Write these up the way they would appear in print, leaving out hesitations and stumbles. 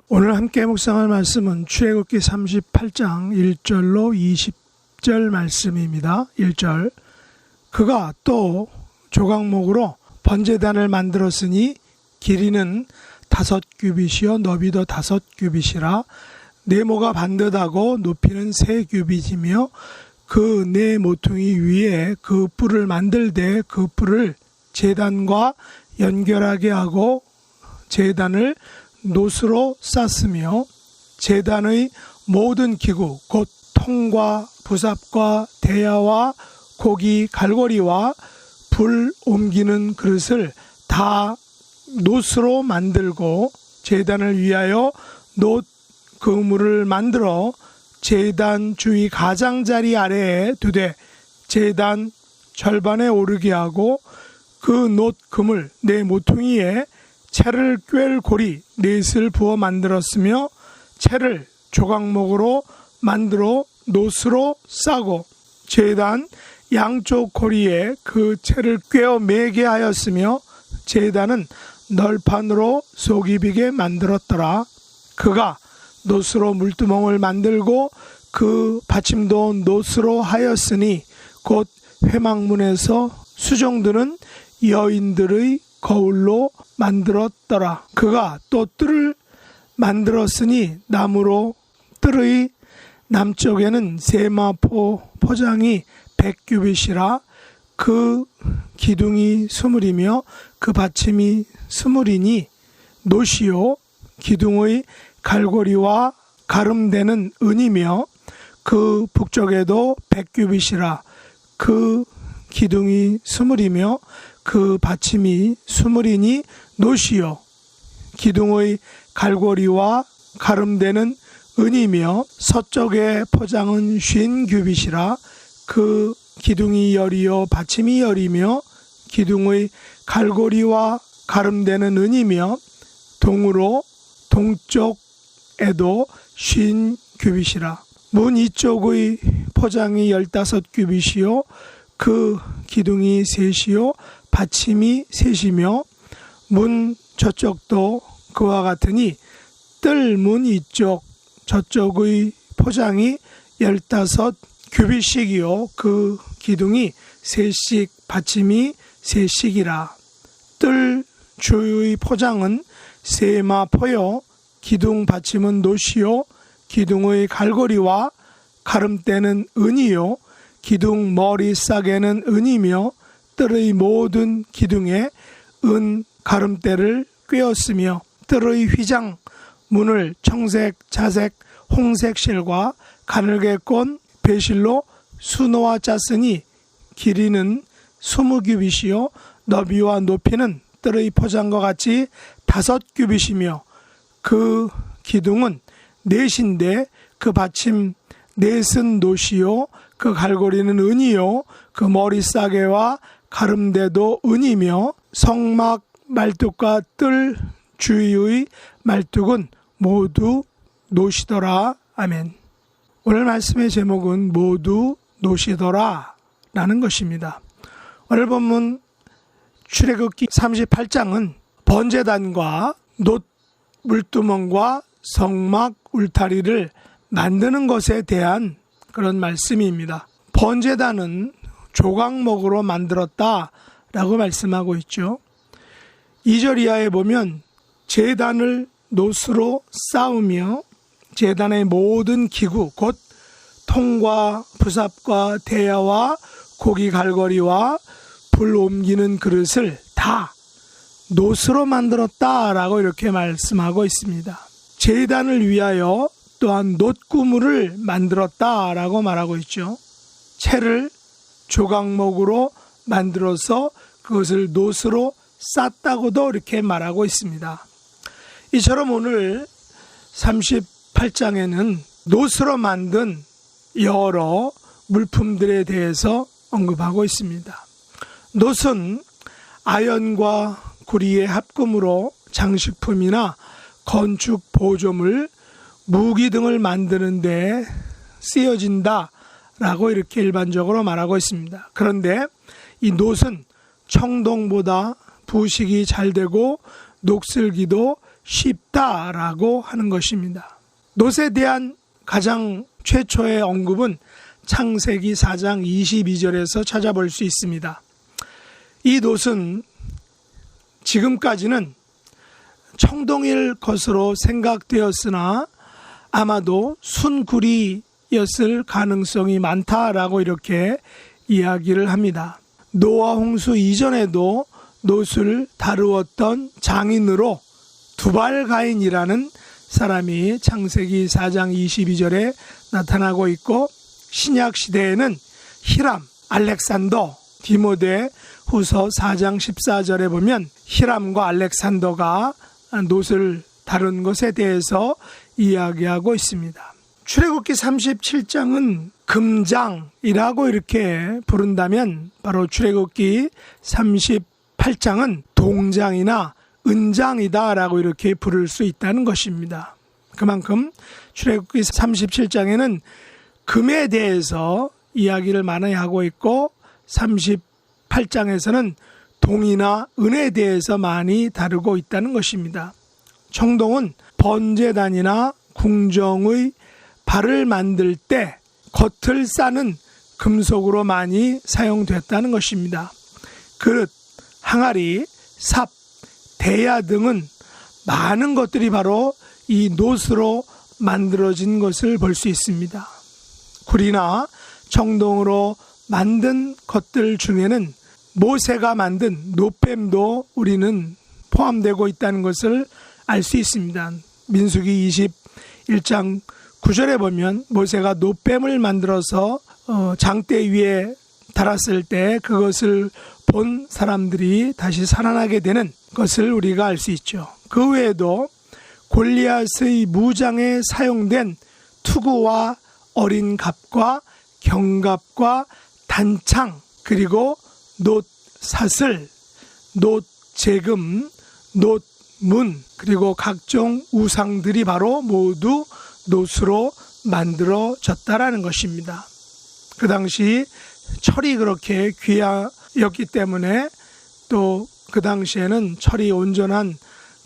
오늘 함께 묵상할 말씀은 출애굽기 38장 1절로 20절 말씀입니다. 1절, 그가 또 조각목으로 번제단을 만들었으니 길이는 5규빗이요 너비도 5규빗이라 네모가 반듯하고 높이는 3규빗이며 그 네 모퉁이 위에 그 뿔을 만들되 그 뿔을 제단과 연결하게 하고 제단을 놋으로 쌌으며 제단의 모든 기구 곧 통과 부삽과 대야와 고기 갈고리와 불 옮기는 그릇을 다 놋으로 만들고 제단을 위하여 놋 그물을 만들어 제단 주위 가장자리 아래에 두되 제단 절반에 오르게 하고 그 놋 그물 네 모퉁이에 채를 꿰을 고리 넷을 부어 만들었으며 채를 조각목으로 만들어 놋으로 싸고 제단 양쪽 고리에 그 채를 꿰어 매게 하였으며 제단은 널판으로 속이 비게 만들었더라. 그가 놋으로 물두멍을 만들고 그 받침도 놋으로 하였으니 곧 회막문에서 수종드는 여인들의 거울로 만들었더라. 그가 또 뜰을 만들었으니 나무로 뜰의 남쪽에는 세마포 포장이 100규빗이라 그 기둥이 20이며 그 받침이 20이니 놋이요 기둥의 갈고리와 가름되는 은이며 그 북쪽에도 100규빗이라 그 기둥이 20이며 그 받침이 20이니 놋이요 기둥의 갈고리와 가름되는 은이며 서쪽의 포장은 50규빗이라 그 기둥이 10이요 받침이 10이며 기둥의 갈고리와 가름되는 은이며 동으로 동쪽에도 50규빗이라 문 이쪽의 포장이 15규빗이요 그 기둥이 3이요 받침이 3이며 문 저쪽도 그와 같으니 뜰 문 이쪽 저쪽의 포장이 15규빗씩이요 그 기둥이 3씩 받침이 3씩이라 뜰 주의 포장은 세마포요 기둥 받침은 놋이요 기둥의 갈고리와 가름대는 은이요 기둥 머리 싹에는 은이며 뜰의 모든 기둥에 은 가름대를 꿰었으며 뜰의 휘장 문을 청색, 자색, 홍색 실과 가늘게 꼰 배실로 수놓아 짰으니 길이는 20규빗이요 너비와 높이는 뜰의 포장과 같이 5규빗이며 그 기둥은 넷인데 그 받침 넷은 놋이요 그 갈고리는 은이요 그 머리 싸개와 가름대도 은이며 성막 말뚝과 뜰 주위의 말뚝은 모두 놋이더라. 아멘. 오늘 말씀의 제목은 모두 놋이더라 라는 것입니다. 오늘 본문 출애굽기 38장은 번제단과 놋 물두멍과 성막 울타리를 만드는 것에 대한 그런 말씀입니다. 번제단은 조각목으로 만들었다라고 말씀하고 있죠. 2절 이하에 보면 제단을 놋으로 쌓으며 제단의 모든 기구 곧 통과 부삽과 대야와 고기 갈거리와 불 옮기는 그릇을 다 놋으로 만들었다라고 이렇게 말씀하고 있습니다. 제단을 위하여 또한 놋구물을 만들었다라고 말하고 있죠. 채를 조각목으로 만들어서 그것을 놋으로 쌌다고도 이렇게 말하고 있습니다. 이처럼 오늘 38장에는 놋으로 만든 여러 물품들에 대해서 언급하고 있습니다. 놋은 아연과 구리의 합금으로 장식품이나 건축 보조물, 무기 등을 만드는 데 쓰여진다라고 이렇게 일반적으로 말하고 있습니다. 그런데 이 놋은 청동보다 부식이 잘 되고 녹슬기도 쉽다라고 하는 것입니다. 놋에 대한 가장 최초의 언급은 창세기 4장 22절에서 찾아볼 수 있습니다. 이 놋은 지금까지는 청동일 것으로 생각되었으나 아마도 순구리였을 가능성이 많다라고 이렇게 이야기를 합니다. 노아 홍수 이전에도 놋을 다루었던 장인으로 두발가인이라는 사람이 창세기 4장 22절에 나타나고 있고, 신약 시대에는 히람, 알렉산더, 디모데 후서 4장 14절에 보면 히람과 알렉산더가 놋을 다룬 것에 대해서 이야기하고 있습니다. 출애굽기 37장은 금장이라고 이렇게 부른다면 바로 출애굽기 38장은 동장이나 은장이다라고 이렇게 부를 수 있다는 것입니다. 그만큼 출애굽기 37장에는 금에 대해서 이야기를 많이 하고 있고 38장에서는 동이나 은에 대해서 많이 다루고 있다는 것입니다. 청동은 번제단이나 궁정의 발을 만들 때 겉을 싸는 금속으로 많이 사용됐다는 것입니다. 그릇, 항아리, 삽, 대야 등은 많은 것들이 바로 이 놋으로 만들어진 것을 볼 수 있습니다. 구리나 청동으로 만든 것들 중에는 모세가 만든 놋뱀도 우리는 포함되고 있다는 것을 알 수 있습니다. 민수기 21장 9절에 보면 모세가 놋뱀을 만들어서 장대 위에 달았을 때 그것을 본 사람들이 다시 살아나게 되는 것을 우리가 알 수 있죠. 그 외에도 골리앗의 무장에 사용된 투구와 어린 갑과 경갑과 단창, 그리고 놋사슬, 놋재금, 놋문, 그리고 각종 우상들이 바로 모두 놋으로 만들어졌다라는 것입니다. 그 당시 철이 그렇게 귀하였기 때문에 또 그 당시에는 철이 온전한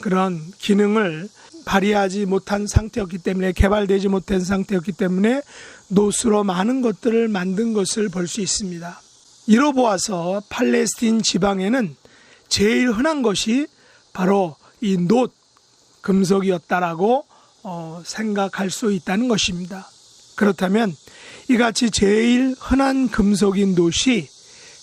그런 기능을 발휘하지 못한 상태였기 때문에, 개발되지 못한 상태였기 때문에 놋으로 많은 것들을 만든 것을 볼 수 있습니다. 이로 보아서 팔레스틴 지방에는 제일 흔한 것이 바로 이 놋 금속이었다라고 생각할 수 있다는 것입니다. 그렇다면 이같이 제일 흔한 금속인 놋이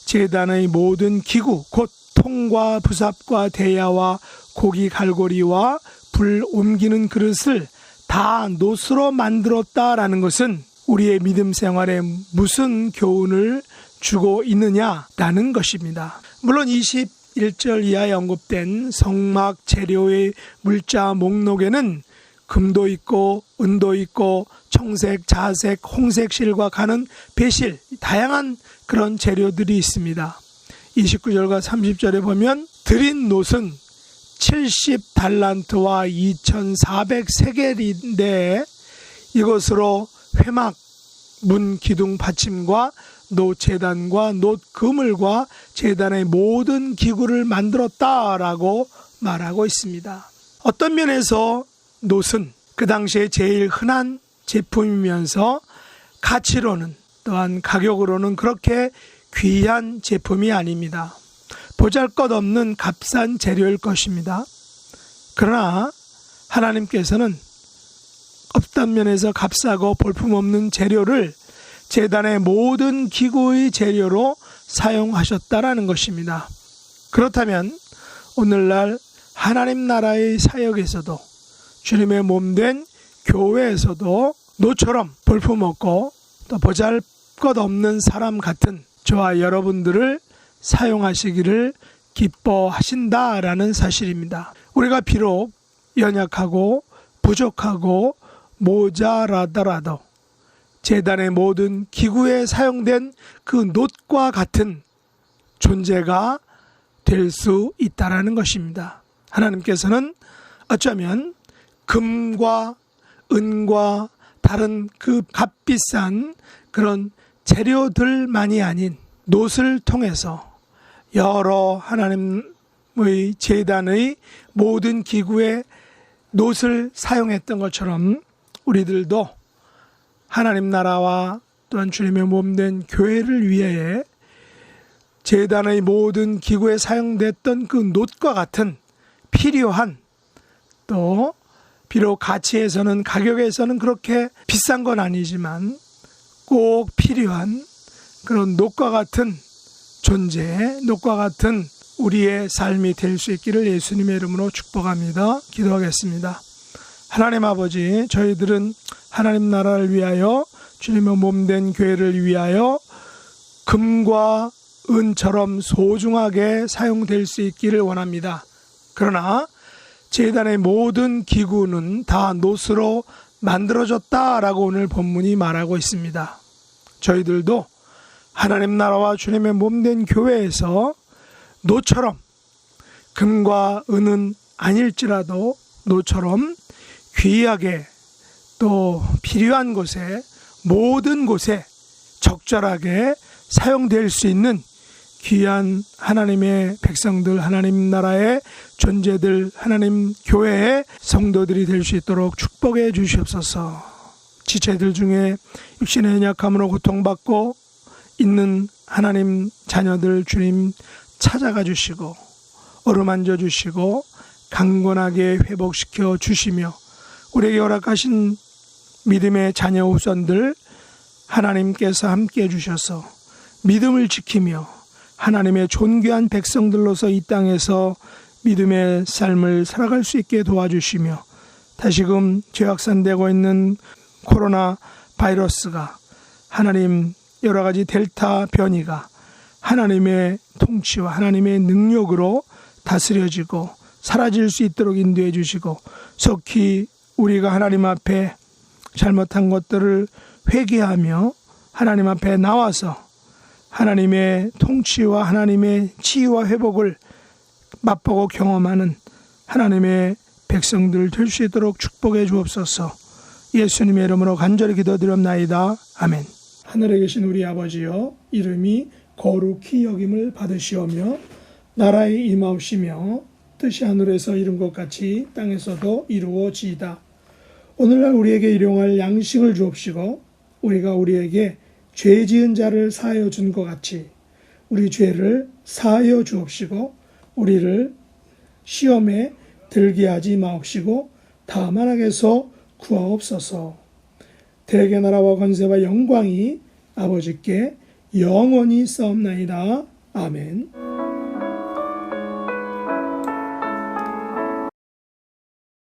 제단의 모든 기구, 곧 통과 부삽과 대야와 고기 갈고리와 불 옮기는 그릇을 다 놋으로 만들었다라는 것은 우리의 믿음 생활에 무슨 교훈을 주고 있느냐라는 것입니다. 물론 21절 이하에 언급된 성막 재료의 물자 목록에는 금도 있고 은도 있고 청색, 자색, 홍색 실과 가는 배실, 다양한 그런 재료들이 있습니다. 29절과 30절에 보면 드린 놋은 70달란트와 2400세겔인데 이것으로 회막, 문 기둥 받침과 놋 제단과 놋 그물과 제단의 모든 기구를 만들었다라고 말하고 있습니다. 어떤 면에서 놋은 그 당시에 제일 흔한 제품이면서 가치로는 또한 가격으로는 그렇게 귀한 제품이 아닙니다. 보잘것없는 값싼 재료일 것입니다. 그러나 하나님께서는 어떤 면에서 값싸고 볼품없는 재료를 제단의 모든 기구의 재료로 사용하셨다라는 것입니다. 그렇다면 오늘날 하나님 나라의 사역에서도 주님의 몸된 교회에서도 놋처럼 볼품없고 또 보잘것없는 사람 같은 저와 여러분들을 사용하시기를 기뻐하신다라는 사실입니다. 우리가 비록 연약하고 부족하고 모자라더라도 제단의 모든 기구에 사용된 그 놋과 같은 존재가 될 수 있다라는 것입니다. 하나님께서는 어쩌면 금과 은과 다른 그 값비싼 그런 재료들만이 아닌 놋을 통해서 여러 하나님의 제단의 모든 기구에 놋을 사용했던 것처럼 우리들도 하나님 나라와 또한 주님의 몸된 교회를 위해 제단의 모든 기구에 사용됐던 그 놋과 같은 필요한, 또 비록 가치에서는, 가격에서는 그렇게 비싼 건 아니지만 꼭 필요한 그런 놋과 같은 존재, 놋과 같은 우리의 삶이 될 수 있기를 예수님의 이름으로 축복합니다. 기도하겠습니다. 하나님 아버지, 저희들은 하나님 나라를 위하여, 주님의 몸된 교회를 위하여 금과 은처럼 소중하게 사용될 수 있기를 원합니다. 그러나 제단의 모든 기구는 다 놋으로 만들어졌다라고 오늘 본문이 말하고 있습니다. 저희들도 하나님 나라와 주님의 몸된 교회에서 놋처럼, 금과 은은 아닐지라도 놋처럼 귀하게, 또 필요한 곳에, 모든 곳에 적절하게 사용될 수 있는 귀한 하나님의 백성들, 하나님 나라의 존재들, 하나님 교회의 성도들이 될 수 있도록 축복해 주시옵소서. 지체들 중에 육신의 연약함으로 고통받고 있는 하나님 자녀들 주님 찾아가 주시고 어루만져 주시고 강건하게 회복시켜 주시며, 우리에게 허락하신 믿음의 자녀 후손들 하나님께서 함께 해주셔서 믿음을 지키며 하나님의 존귀한 백성들로서 이 땅에서 믿음의 삶을 살아갈 수 있게 도와주시며, 다시금 재확산되고 있는 코로나 바이러스가, 하나님 여러 가지 델타 변이가 하나님의 통치와 하나님의 능력으로 다스려지고 사라질 수 있도록 인도해 주시고, 속히 우리가 하나님 앞에 잘못한 것들을 회개하며 하나님 앞에 나와서 하나님의 통치와 하나님의 치유와 회복을 맛보고 경험하는 하나님의 백성들 될 수 있도록 축복해 주옵소서. 예수님의 이름으로 간절히 기도드렸나이다. 아멘. 하늘에 계신 우리 아버지여, 이름이 거룩히 여김을 받으시오며 나라의 임하옵시며 뜻이 하늘에서 이룬 것 같이 땅에서도 이루어지이다. 오늘날 우리에게 일용할 양식을 주옵시고, 우리가 우리에게 죄 지은 자를 사하여 준 것 같이 우리 죄를 사하여 주옵시고, 우리를 시험에 들게 하지 마옵시고 다만 악에서 구하옵소서. 대개 나라와 권세와 영광이 아버지께 영원히 싸움나이다. 아멘.